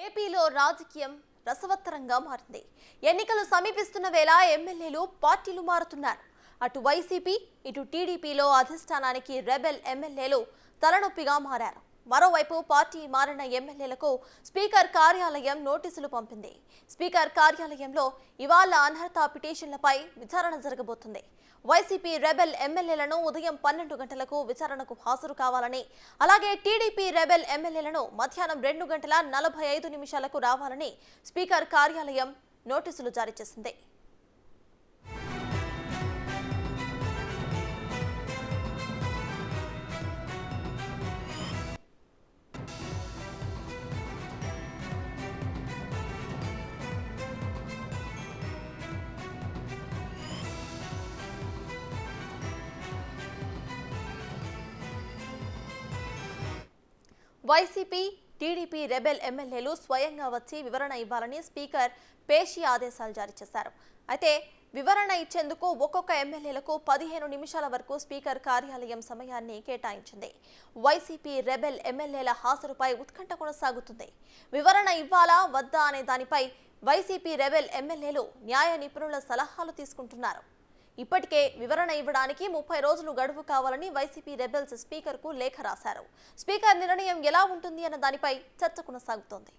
ఏపీలో రాజకీయం రసవత్తరంగా మారింది. ఎన్నికలు సమీపిస్తున్న వేళ ఎమ్మెల్యేలు పార్టీలు మారుతున్నారు. అటు వైసీపీ ఇటు టీడీపీలో అధిష్టానానికి రెబెల్ ఎమ్మెల్యేలు తలనొప్పిగా మారారు. మరోవైపు పార్టీ మారిన ఎమ్మెల్యేలకు స్పీకర్ కార్యాలయం నోటీసులు పంపింది. స్పీకర్ కార్యాలయంలో ఇవాళ అనర్హత పిటిషన్లపై విచారణ జరగబోతుంది. వైసీపీ రెబెల్ ఎమ్మెల్యేలను ఉదయం 12 గంటలకు విచారణకు హాజరు కావాలని, అలాగే టీడీపీ రెబెల్ ఎమ్మెల్యేలను మధ్యాహ్నం 2:45 రావాలని స్పీకర్ కార్యాలయం నోటీసులు జారీ చేసింది. వైసీపీ టీడీపీ రెబెల్ ఎమ్మెల్యేలు స్వయంగా వచ్చి వివరణ ఇవ్వాలని స్పీకర్ పేషి ఆదేశాలు జారీ చేశారు. అయితే వివరణ ఇచ్చేందుకు ఒక్కొక్క ఎమ్మెల్యేలకు 15 నిమిషాల వరకు స్పీకర్ కార్యాలయం సమయాన్ని కేటాయించింది. వైసీపీ రెబెల్ ఎమ్మెల్యేల హాజరుపై ఉత్కంఠ కొనసాగుతుంది. వివరణ ఇవ్వాలా వద్దా అనే దానిపై వైసీపీ రెబెల్ ఎమ్మెల్యేలు న్యాయ నిపుణుల సలహాలు తీసుకుంటున్నారు. ఇప్పటికే వివరణ ఇవ్వడానికి 30 రోజులు గడువు కావాలని వైసీపీ రెబెల్స్ స్పీకర్కు లేఖ రాశారు. స్పీకర్ నిర్ణయం ఎలా ఉంటుంది అన్న దానిపై చర్చ కొనసాగుతోంది.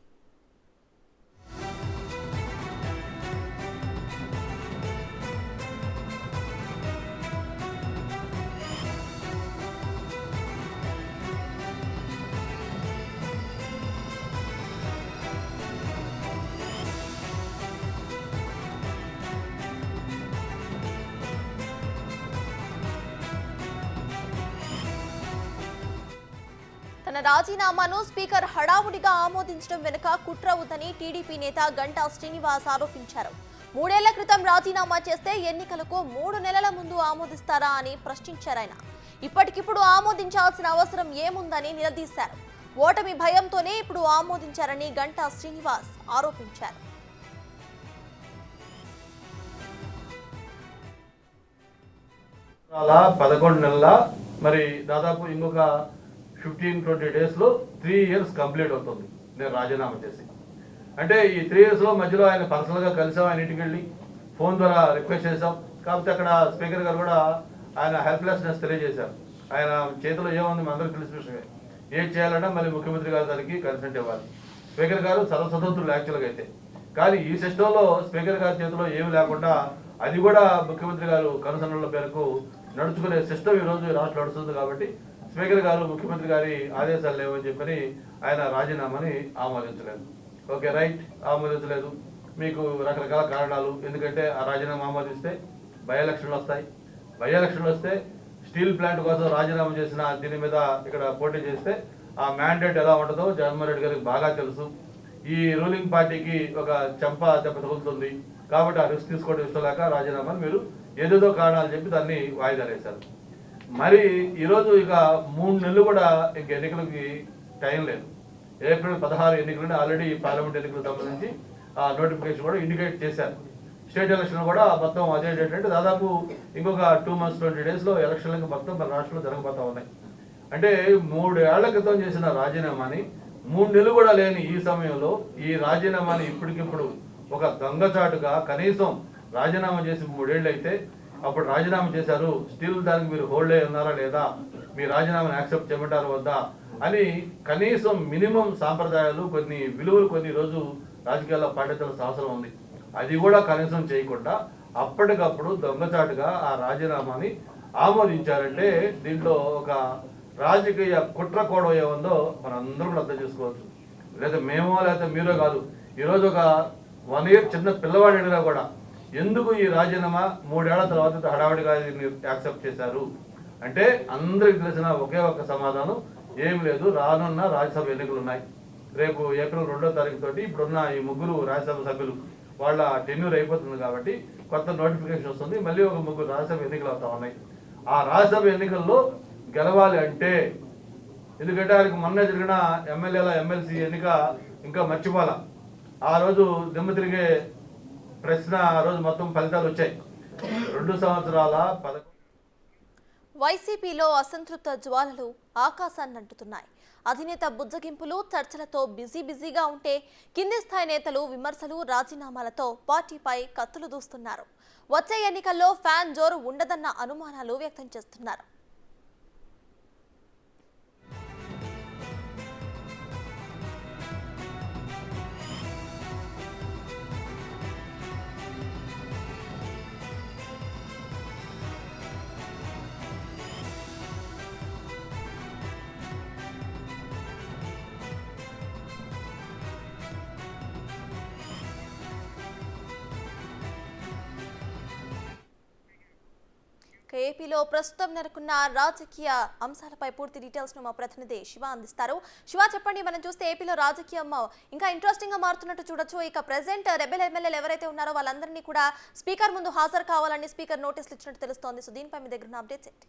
తన రాజీనామాను స్పీకర్ హడావుడిగా ఆమోదించడం వెనుక కుట్ర ఉందని టీడీపీ నేత గంటా శ్రీనివాస్ ఆరోపించారు. 3 ఏళ్ల క్రితం రాజీనామా చేస్తే ఎన్నికలకు 3 నెలల ముందు ఆమోదిస్తారా అని ప్రశ్నించారాయన. ఇప్పటికిప్పుడు ఆమోదించాల్సిన అవసరం ఏముందని నిలదీశారు. ఓటమి భయంతోనే ఇప్పుడు ఆమోదించారని గంటా శ్రీనివాస్ ఆరోపించారు. అలా 11 నెలల మరి దాదాపు ఇంకొక 15-20 డేస్లో 3 ఇయర్స్ కంప్లీట్ అవుతుంది నేను రాజీనామా చేసి. అంటే ఈ 3 ఇయర్స్లో మధ్యలో ఆయన పర్సనల్గా కలిసాం, ఆయన ఇంటికి వెళ్ళి ఫోన్ ద్వారా రిక్వెస్ట్ చేసాం. కాకపోతే అక్కడ స్పీకర్ గారు కూడా ఆయన హెల్ప్లెస్నెస్ తెలియజేశారు. ఆయన చేతిలో ఏముంది మన అందరికీ తెలిసిన విషయమే. ఏం చేయాలన్నా మళ్ళీ ముఖ్యమంత్రి గారి దానికి కన్సెంట్ ఇవ్వాలి. స్పీకర్ గారు సర్వస్వతంత్రులు యాక్చువల్గా అయితే. కానీ ఈ సిస్టంలో స్పీకర్ గారి చేతిలో ఏమి లేకుండా అది కూడా ముఖ్యమంత్రి గారు కనుసన్నల పేరుకు నడుచుకునే సిస్టమ్ ఈరోజు రాష్ట్రం నడుస్తుంది. కాబట్టి స్పీకర్ గారు ముఖ్యమంత్రి గారి ఆదేశాలు లేవని చెప్పని ఆయన రాజీనామాని ఆమోదించలేదు. Okay right, ఆమోదించలేదు. మీకు రకరకాల కారణాలు. ఎందుకంటే ఆ రాజీనామా ఆమోదిస్తే బై ఎలక్షన్లు వస్తాయి. బై ఎలక్షన్లు వస్తే స్టీల్ ప్లాంట్ కోసం రాజీనామా చేసిన దీని మీద ఇక్కడ పోటీ చేస్తే ఆ మ్యాండేట్ ఎలా ఉంటుందో జగన్మోహన్ రెడ్డి గారికి బాగా తెలుసు. ఈ రూలింగ్ పార్టీకి ఒక చెంప దెబ్బ తగులుతుంది. కాబట్టి ఆ రిస్క్ తీసుకోవడం ఇష్టం లేక రాజీనామాని మీరు ఏదేదో కారణాలు చెప్పి దాన్ని వాయిదా వేశారు. మరి ఈరోజు ఇక 3 నెలలు కూడా ఇంక ఎన్నికలకి టైం లేదు. ఏప్రిల్ 16 ఎన్నికలు ఆల్రెడీ పార్లమెంట్ ఎన్నికలకు సంబంధించి ఆ నోటిఫికేషన్ కూడా ఇండికేట్ చేశారు. స్టేట్ ఎలక్షన్ కూడా మొత్తం అదే డేట్ అంటే దాదాపు ఇంకొక 2 months 20 డేస్లో ఎలక్షన్లకు మొత్తం మన రాష్ట్రంలో జరగబోతా ఉన్నాయి. అంటే 3 ఏళ్ల క్రితం చేసిన రాజీనామాని 3 నెలలు కూడా లేని ఈ సమయంలో ఈ రాజీనామాని ఇప్పటికిప్పుడు ఒక దొంగచాటుగా కనీసం రాజీనామా చేసి 3 ఏళ్ళు అయితే అప్పుడు రాజీనామా చేశారు, స్టిల్ దానికి మీరు హోల్డ్ అయి ఉన్నారా లేదా, మీ రాజీనామాను యాక్సెప్ట్ చేయమంటారు వద్దా అని కనీసం మినిమం సాంప్రదాయాలు కొన్ని విలువలు కొన్ని రోజు రాజకీయాల్లో పాటించాల్సిన అవసరం ఉంది. అది కూడా కనీసం చేయకుండా అప్పటికప్పుడు దొంగచాటుగా ఆ రాజీనామాని ఆమోదించారంటే దీంట్లో ఒక రాజకీయ కుట్ర కోణం ఏముందో మనందరూ కూడా అర్థం చేసుకోవచ్చు. లేదా మేమో లేదా మీరో కాదు, ఈరోజు ఒక 1 year చిన్న పిల్లవాడు అడిగినా కూడా ఎందుకు ఈ రాజీనామా 3 ఏళ్ల తర్వాత హడావిడిగా యాక్సెప్ట్ చేశారు అంటే అందరికి తెలిసిన ఒకే ఒక సమాధానం ఏం లేదు. రానున్న రాజ్యసభ ఎన్నికలు ఉన్నాయి. రేపు ఏప్రిల్ 2వ తారీఖు తోటి ఇప్పుడున్న ఈ 3 రాజ్యసభ సభ్యులు వాళ్ళ టెన్యూర్ అయిపోతుంది కాబట్టి కొత్త నోటిఫికేషన్ వస్తుంది. మళ్ళీ ఒక 3 రాజ్యసభ ఎన్నికలు అవుతా ఉన్నాయి. ఆ రాజ్యసభ ఎన్నికల్లో గెలవాలి అంటే, ఎందుకంటే ఆయనకు మొన్న జరిగిన ఎమ్మెల్యేల ఎమ్మెల్సీ ఎన్నిక ఇంకా మర్చిపోవాల. ఆ రోజు దిమ్మ తిరిగే ప్రశ్న ఆ రోజు మొత్తం ఫలితాలు వచ్చాయి. 2 సంవత్సరాల వైసీపీలో అసంతృప్త జ్వాలలు ఆకాశాన్ని అంటుతున్నాయి. అధినేత బుజ్జగింపులు చర్చలతో బిజీగా ఉంటే కింది స్థాయి నేతలు విమర్శలు రాజీనామాలతో పార్టీపై కత్తులు దూస్తున్నారు. వచ్చే ఎన్నికల్లో ఫ్యాన్ జోరు ఉండదన్న అనుమానాలు వ్యక్తం చేస్తున్నారు. ఏపీలో ప్రస్తుతం నెలకొన్న రాజకీయ అంశాలపై పూర్తి డీటెయిల్స్ ను మా ప్రతినిధి శివ అందిస్తారు. శివ, చెప్పండి. మనం చూస్తే ఏపీలో రాజకీయం ఇంకా ఇంట్రెస్టింగ్ గా మారుతున్నట్టు చూడొచ్చు. ఇక ప్రెసెంట్ రెబెల్ ఎమ్మెల్యేలు ఎవరైతే ఉన్నారో వాళ్ళందరినీ కూడా స్పీకర్ ముందు హాజరు కావాలని స్పీకర్ నోటీసులు ఇచ్చినట్టు తెలుస్తోంది. సో దీనిపై మీ దగ్గర ఉన్న అప్డేట్స్ ఏంటి?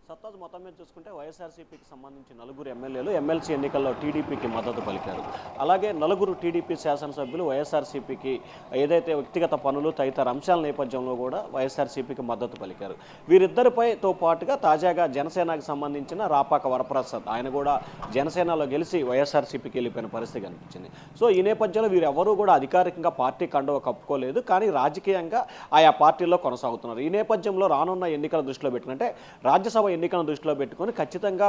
సత్తాజ్ మొత్తం మీద చూసుకుంటే వైఎస్ఆర్సీపీకి సంబంధించి నలుగురు ఎమ్మెల్యేలు ఎమ్మెల్సీ ఎన్నికల్లో టీడీపీకి మద్దతు పలికారు. అలాగే నలుగురు టీడీపీ శాసనసభ్యులు వైఎస్ఆర్సీపీకి ఏదైతే వ్యక్తిగత పనులు తదితర అంశాల నేపథ్యంలో కూడా వైఎస్ఆర్సీపీకి మద్దతు పలికారు. వీరిద్దరిపైతో పాటుగా తాజాగా జనసేనకు సంబంధించిన రాపాక వరప్రసాద్, ఆయన కూడా జనసేనలో గెలిచి వైఎస్ఆర్సీపీకి వెళ్ళిపోయిన పరిస్థితి కనిపించింది. సో ఈ నేపథ్యంలో వీరెవరూ కూడా అధికారికంగా పార్టీ కండువ కప్పుకోలేదు, కానీ రాజకీయంగా ఆయా పార్టీల్లో కొనసాగుతున్నారు. ఈ నేపథ్యంలో రానున్న ఎన్నికల దృష్టిలో పెట్టుకుంటే రాజ్యసభ ఎన్నికలను దృష్టిలో పెట్టుకొని ఖచ్చితంగా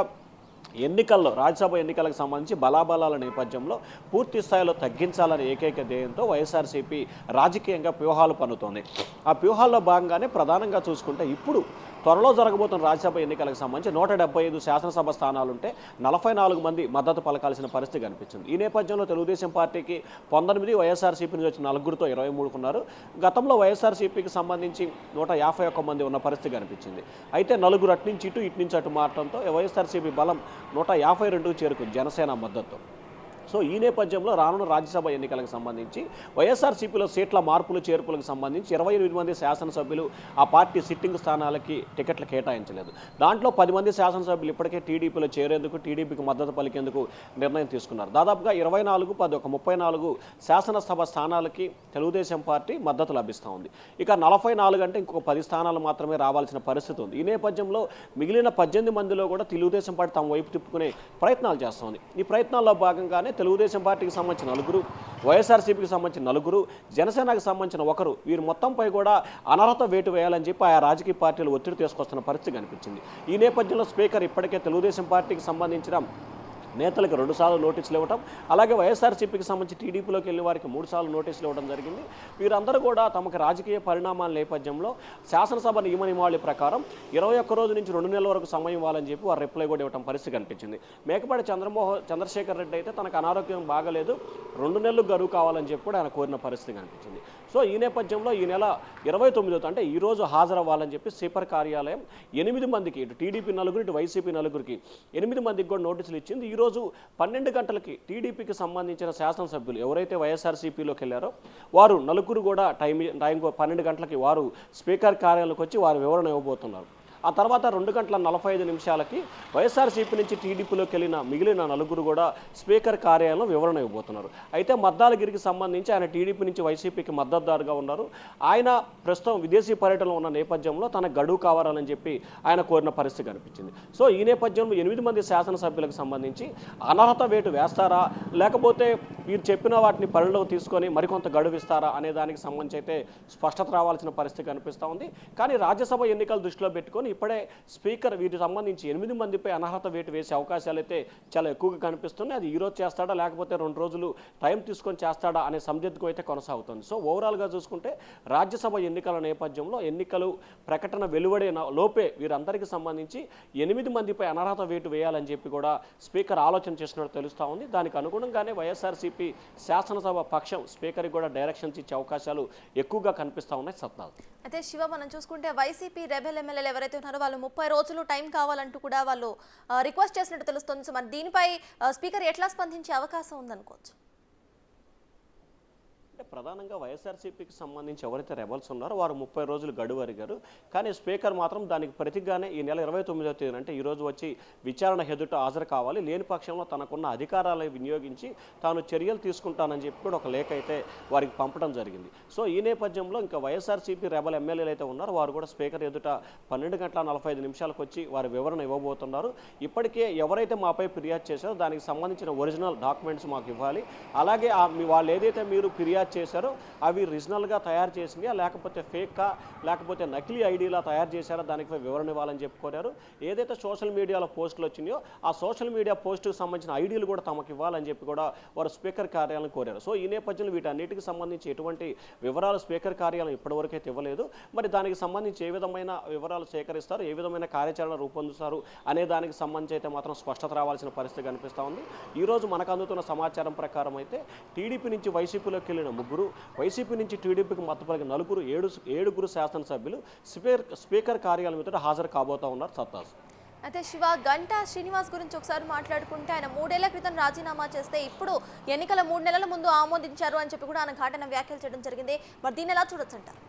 ఎన్నికల్లో రాజ్యసభ ఎన్నికలకు సంబంధించి బలాబలాల నేపథ్యంలో పూర్తి స్థాయిలో తగ్గించాలనే ఏకైక ధ్యేయంతో వైఎస్ఆర్సీపీ రాజకీయంగా వ్యూహాలు పన్నుతోంది. ఆ వ్యూహాల్లో భాగంగానే ప్రధానంగా చూసుకుంటే ఇప్పుడు త్వరలో జరగబోతున్న రాజ్యసభ ఎన్నికలకు సంబంధించి 175 శాసనసభ స్థానాలుంటే 44 మంది మద్దతు పలకాల్సిన పరిస్థితి కనిపించింది. ఈ నేపథ్యంలో తెలుగుదేశం పార్టీకి 19, వైఎస్ఆర్సీపీ నుంచి వచ్చిన నలుగురితో 23 ఉన్నారు. గతంలో వైఎస్ఆర్సీపీకి సంబంధించి 151 మంది ఉన్న పరిస్థితి కనిపించింది. అయితే నలుగురు అటు నుంచి ఇటు అటు మారడంతో వైఎస్ఆర్సీపీ బలం 152 చేరుకుంది జనసేన మద్దతు. సో ఈ నేపథ్యంలో రానున్న రాజ్యసభ ఎన్నికలకు సంబంధించి వైఎస్ఆర్సీపీలో సీట్ల మార్పులు చేర్పులకు సంబంధించి 28 మంది శాసనసభ్యులు ఆ పార్టీ సిట్టింగ్ స్థానాలకి టికెట్లు కేటాయించలేదు. దాంట్లో 10 మంది శాసనసభ్యులు ఇప్పటికే టీడీపీలో చేరేందుకు, టీడీపీకి మద్దతు పలికేందుకు నిర్ణయం తీసుకున్నారు. దాదాపుగా 24, 34 శాసనసభ స్థానాలకి తెలుగుదేశం పార్టీ మద్దతు లభిస్తూ ఉంది. ఇక 44 అంటే ఇంకొక 10 స్థానాలు మాత్రమే రావాల్సిన పరిస్థితి ఉంది. ఈ నేపథ్యంలో మిగిలిన 18 మందిలో కూడా తెలుగుదేశం పార్టీ తమ వైపు తిప్పుకునే ప్రయత్నాలు చేస్తోంది. ఈ ప్రయత్నాల్లో భాగంగానే తెలుగుదేశం పార్టీకి సంబంధించిన 9, వైఎస్ఆర్సీపీకి సంబంధించిన 9, జనసేనకు సంబంధించిన 1 వీరు మొత్తంపై కూడా అనర్హత వేటు వేయాలని చెప్పి ఆయా రాజకీయ పార్టీలు ఒత్తిడి తీసుకొస్తున్న పరిస్థితి కనిపించింది. ఈ నేపథ్యంలో స్పీకర్ ఇప్పటికే తెలుగుదేశం పార్టీకి సంబంధించిన నేతలకు 2 సార్లు నోటీసులు ఇవ్వడం, అలాగే వైఎస్ఆర్సీపీకి సంబంధించి టీడీపీలోకి వెళ్ళిన వారికి 3 సార్లు నోటీసులు ఇవ్వడం జరిగింది. వీరందరూ కూడా తమకు రాజకీయ పరిణామాల నేపథ్యంలో శాసనసభ నియమ నియమావళి ప్రకారం 21 రోజు నుంచి 2 నెలల వరకు సమయం ఇవ్వాలని చెప్పి వారు రిప్లై కూడా ఇవ్వడం పరిస్థితి కనిపించింది. మేకపాటి చంద్రశేఖర్ రెడ్డి అయితే తనకు అనారోగ్యం బాగలేదు, 2 నెలలు గడువు కావాలని చెప్పి కూడా ఆయన కోరిన పరిస్థితి కనిపించింది. సో ఈ నేపథ్యంలో ఈ నెల 29వ అంటే ఈ రోజు హాజరవ్వాలని చెప్పి స్పీకర్ కార్యాలయం 8 మందికి, ఇటు టీడీపీ 4, ఇటు వైసీపీ 4కి 8 మందికి కూడా నోటీసులు ఇచ్చింది. ఈరోజు 12 గంటలకి టీడీపీకి సంబంధించిన శాసనసభ్యులు ఎవరైతే వైఎస్ఆర్సీపీలోకి వెళ్ళారో వారు 9 కూడా టైం 12 గంటలకి వారు స్పీకర్ కార్యాలయంలోకి వచ్చి వారు వివరణ ఇవ్వబోతున్నారు. ఆ తర్వాత 2:45 వైఎస్ఆర్సీపీ నుంచి టీడీపీలోకి వెళ్ళిన మిగిలిన 9 కూడా స్పీకర్ కార్యాలయంలో వివరణ ఇవ్వబోతున్నారు. అయితే మద్దాలగిరికి సంబంధించి ఆయన టీడీపీ నుంచి వైసీపీకి మద్దతుదారుగా ఉన్నారు. ఆయన ప్రస్తుతం విదేశీ పర్యటనలో ఉన్న నేపథ్యంలో తన గడువు కావాలని చెప్పి ఆయన కోరిన పరిస్థితి కనిపించింది. సో ఈ నేపథ్యంలో 8 మంది శాసనసభ్యులకు సంబంధించి అనర్హత వేటు వేస్తారా, లేకపోతే వీరు చెప్పిన వాటిని పరిగణలోకి తీసుకొని మరికొంత గడువు ఇస్తారా అనే దానికి సంబంధించి అయితే స్పష్టత రావాల్సిన పరిస్థితి కనిపిస్తూ ఉంది. కానీ రాజ్యసభ ఎన్నికలు దృష్టిలో పెట్టుకొని ఇప్పుడే స్పీకర్ వీటికి సంబంధించి 8 మందిపై అనర్హత వేటు వేసే అవకాశాలు అయితే చాలా ఎక్కువగా కనిపిస్తున్నాయి. అది ఈరోజు చేస్తాడా లేకపోతే 2 రోజులు టైం తీసుకొని చేస్తాడా అనే సందిగ్ధం అయితే కొనసాగుతుంది. సో ఓవరాల్గా చూసుకుంటే రాజ్యసభ ఎన్నికల నేపథ్యంలో ఎన్నికలు ప్రకటన వెలువడే లోపే వీరందరికీ సంబంధించి 8 మందిపై అనర్హత వేటు వేయాలని చెప్పి కూడా స్పీకర్ ఆలోచన చేసినట్టు తెలుస్తూ ఉంది. దానికి అనుగుణంగానే వైఎస్ఆర్సీపీ శాసనసభ పక్షం స్పీకర్కి కూడా డైరెక్షన్స్ ఇచ్చే అవకాశాలు ఎక్కువగా కనిపిస్తూ ఉన్నాయి. సత్నాథ్, అయితే శివ, మనం చూసుకుంటే వైసీపీ రెబెల్ ఎమ్మెల్యేలు ఎవరైతే ఉన్నారో వాళ్ళు 30 రోజులు టైం కావాలంటూ కూడా వాళ్ళు రిక్వెస్ట్ చేసినట్టు తెలుస్తుంది. సో మరి దీనిపై స్పీకర్ ఎట్లా స్పందించే అవకాశం ఉందనుకోవచ్చు? అంటే ప్రధానంగా వైఎస్ఆర్సీపీకి సంబంధించి ఎవరైతే రెబల్స్ ఉన్నారో వారు 30 రోజులు గడువు అడిగారు. కానీ స్పీకర్ మాత్రం దానికి ప్రతిగానే ఈ నెల 29వ తేదీన అంటే ఈ రోజు వచ్చి విచారణ ఎదుట హాజరు కావాలి, లేని పక్షంలో తనకున్న అధికారాలను వినియోగించి తాను చర్యలు తీసుకుంటానని చెప్పి కూడా ఒక లేఖ అయితే వారికి పంపడం జరిగింది. సో ఈ నేపథ్యంలో ఇంకా వైఎస్ఆర్సీపీ రెబల్ ఎమ్మెల్యేలు అయితే ఉన్నారో వారు కూడా స్పీకర్ ఎదుట 12:45 వచ్చి వారి వివరణ ఇవ్వబోతున్నారు. ఇప్పటికే ఎవరైతే మాపై ఫిర్యాదు చేశారో దానికి సంబంధించిన ఒరిజినల్ డాక్యుమెంట్స్ మాకు ఇవ్వాలి, అలాగే వాళ్ళు ఏదైతే మీరు ఫిర్యాదు చేశారో అవి ఒరిజినల్గా తయారు చేసినాయా లేకపోతే ఫేక్గా లేకపోతే నకిలీ ఐడీలా తయారు చేశారో దానికి వివరణ ఇవ్వాలని చెప్పి కోరారు. ఏదైతే సోషల్ మీడియాలో పోస్టులు వచ్చినాయో ఆ సోషల్ మీడియా పోస్టుకు సంబంధించిన ఐడీలు కూడా తమకు ఇవ్వాలని చెప్పి కూడా వారు స్పీకర్ కార్యాలయం కోరారు. సో ఈ నేపథ్యంలో వీటన్నిటికి సంబంధించి ఎటువంటి వివరాలు స్పీకర్ కార్యాలయం ఇప్పటివరకు అయితే ఇవ్వలేదు. మరి దానికి సంబంధించి ఏ విధమైన వివరాలు సేకరిస్తారు, ఏ విధమైన కార్యాచరణ రూపొందిస్తారు అనే దానికి సంబంధించి అయితే మాత్రం స్పష్టత రావాల్సిన పరిస్థితి కనిపిస్తూ ఉంది. ఈరోజు మనకు అందుతున్న సమాచారం ప్రకారం అయితే టీడీపీ నుంచి వైసీపీలోకి వెళ్ళిన 3, వైసీపీ నుంచి టీడీపీకి మద్దతు పలికిన 7గురు శాసనసభ్యులు స్పీకర్ కార్యాలయం ఎదుట హాజరు కాబోతా ఉన్నారు. సత్తాస్ అయితే శివ, గంటా శ్రీనివాస్ గురించి ఒకసారి మాట్లాడుకుంటే ఆయన 3 ఏళ్ల క్రితం రాజీనామా చేస్తే ఇప్పుడు ఎన్నికల 3 నెలల ముందు ఆమోదించారు అని చెప్పి కూడా ఆయన ఘాటన వ్యాఖ్యలు చేయడం జరిగింది. మరి దీన్ని ఎలా చూడొచ్చంటారు?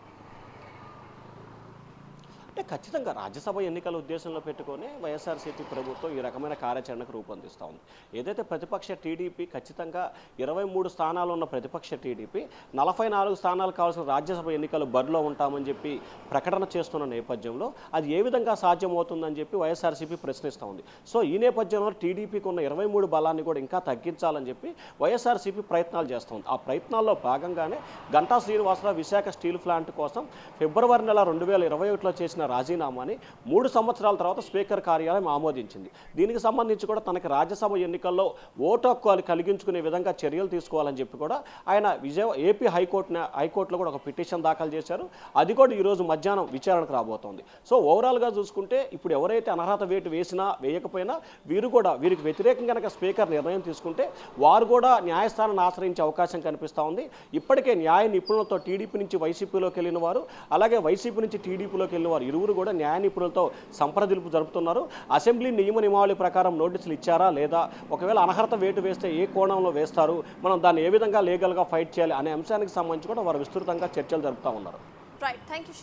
అంటే ఖచ్చితంగా రాజ్యసభ ఎన్నికల ఉద్దేశంలో పెట్టుకొని వైఎస్ఆర్సీపీ ప్రభుత్వం ఈ రకమైన కార్యాచరణకు రూపొందిస్తూ ఉంది. ఏదైతే ప్రతిపక్ష టీడీపీ ఖచ్చితంగా 23 స్థానాలు ఉన్న ప్రతిపక్ష టీడీపీ 44 స్థానాలు కావాల్సిన రాజ్యసభ ఎన్నికలు బరిలో ఉంటామని చెప్పి ప్రకటన చేస్తున్న నేపథ్యంలో అది ఏ విధంగా సాధ్యమవుతుందని చెప్పి వైఎస్ఆర్సీపీ ప్రశ్నిస్తూ ఉంది. సో ఈ నేపథ్యంలో టీడీపీకి ఉన్న 23 బలాన్ని కూడా ఇంకా తగ్గించాలని చెప్పి వైఎస్ఆర్సీపీ ప్రయత్నాలు చేస్తుంది. ఆ ప్రయత్నాల్లో భాగంగానే గంటా శ్రీనివాసరావు విశాఖ స్టీల్ ప్లాంట్ కోసం ఫిబ్రవరి నెల 2021లో చేసిన రాజీనామాని 3 సంవత్సరాల తర్వాత స్పీకర్ కార్యాలయం ఆమోదించింది. దీనికి సంబంధించి కూడా తనకి రాజ్యసభ ఎన్నికల్లో ఓటు హక్కు కలిగించుకునే విధంగా చర్యలు తీసుకోవాలని చెప్పి కూడా ఆయన ఏపీ హైకోర్టులో కూడా ఒక పిటిషన్ దాఖలు చేశారు. అది కూడా ఈరోజు మధ్యాహ్నం విచారణకు రాబోతోంది. సో ఓవరాల్గా చూసుకుంటే ఇప్పుడు ఎవరైతే అనర్హత వేటు వేసినా వేయకపోయినా వీరికి వ్యతిరేకంగా కనుక స్పీకర్ నిర్ణయం తీసుకుంటే వారు కూడా న్యాయస్థానాన్ని ఆశ్రయించే అవకాశం కనిపిస్తూ ఉంది. ఇప్పటికే న్యాయ నిపుణులతో టీడీపీ నుంచి వైసీపీలోకి వెళ్ళిన వారు, అలాగే వైసీపీ నుంచి టీడీపీలోకి వెళ్ళిన వారు ఇరువురు కూడా న్యాయ నిపుణులతో సంప్రదింపు జరుపుతున్నారు. అసెంబ్లీ నియమ నియమావళి ప్రకారం నోటీసులు ఇచ్చారా లేదా, ఒకవేళ అనర్హత వేటు వేస్తే ఏ కోణంలో వేస్తారు, మనం దాన్ని ఏ విధంగా లీగల్గా ఫైట్ చేయాలి అనే అంశానికి సంబంధించి కూడా వారు విస్తృతంగా చర్చలు జరుపుతూ ఉన్నారు. Right, thank you.